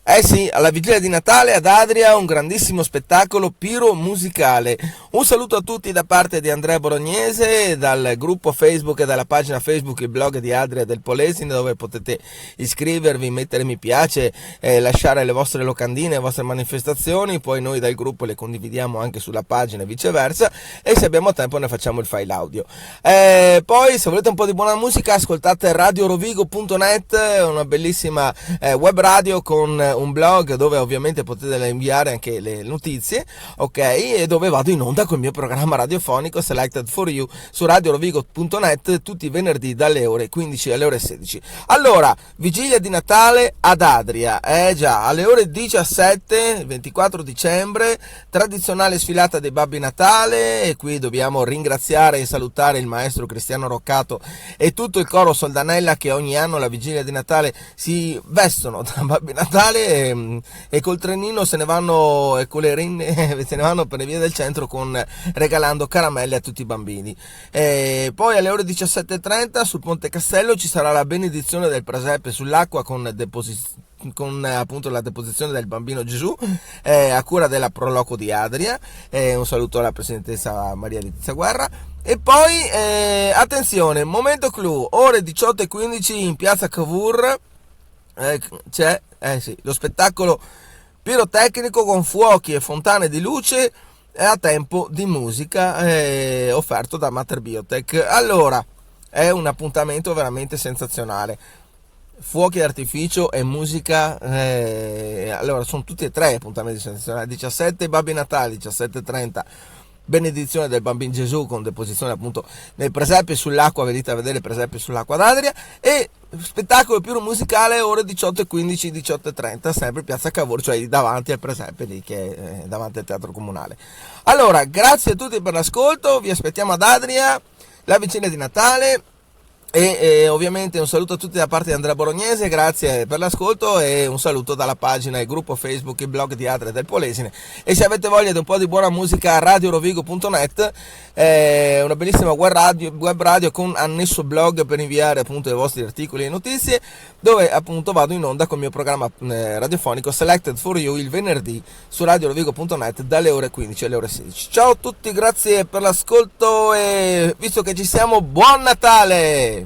Eh sì, alla vigilia di Natale ad Adria un grandissimo spettacolo piro-musicale. Un saluto a tutti da parte di Andrea Bolognese, dal gruppo Facebook e dalla pagina Facebook Il blog di Adria del Polesine, dove potete iscrivervi, mettere mi piace, lasciare le vostre locandine, le vostre manifestazioni, poi noi dal gruppo le condividiamo anche sulla pagina e viceversa, e se abbiamo tempo ne facciamo il file audio. Poi se volete un po' di buona musica ascoltate radiorovigo.net, una bellissima web radio con un blog dove ovviamente potete inviare anche le notizie, ok? E dove vado in onda col mio programma radiofonico Selected for You su radiorovigo.net tutti i venerdì dalle ore 15 alle ore 16. Allora, vigilia di Natale ad Adria, già, alle ore 17, 24 dicembre, tradizionale sfilata dei Babbi Natale, e qui dobbiamo ringraziare e salutare il maestro Cristiano Roccato e tutto il coro Soldanella, che ogni anno alla vigilia di Natale si vestono da Babbi Natale e col trenino se ne vanno, e con le renne se ne vanno per le vie del centro regalando caramelle a tutti i bambini. Poi alle ore 17:30 sul Ponte Castello ci sarà la benedizione del presepe sull'acqua con appunto la deposizione del bambino Gesù, a cura della Proloco di Adria. Un saluto alla presidentessa Maria Letizia Guerra. E poi attenzione, momento clou, ore 18:15 in piazza Cavour c'è sì, lo spettacolo pirotecnico con fuochi e fontane di luce a tempo di musica, offerto da Mater Biotech. Allora, è un appuntamento veramente sensazionale. Fuochi d'artificio e musica, allora sono tutti e tre appuntamenti sensazionali. 17 Babbi Natale, 17:30 benedizione del bambino Gesù con deposizione appunto nel presepe sull'acqua, venite a vedere il presepe sull'acqua d'Adria, e spettacolo più musicale ore 18:15, 18:30, sempre piazza Cavour, cioè davanti al presepe lì, che è davanti al teatro comunale. Allora, grazie a tutti per l'ascolto, vi aspettiamo ad Adria, la vigilia di Natale. E ovviamente un saluto a tutti da parte di Andrea Bolognese, grazie per l'ascolto, e un saluto dalla pagina e gruppo Facebook Il blog di Adria del Polesine. E se avete voglia di un po' di buona musica, radiorovigo.net, una bellissima web radio con annesso blog per inviare appunto i vostri articoli e notizie, dove appunto vado in onda con il mio programma radiofonico Selected for You il venerdì su radiorovigo.net dalle ore 15 alle ore 16. Ciao a tutti, grazie per l'ascolto, e visto che ci siamo, buon Natale!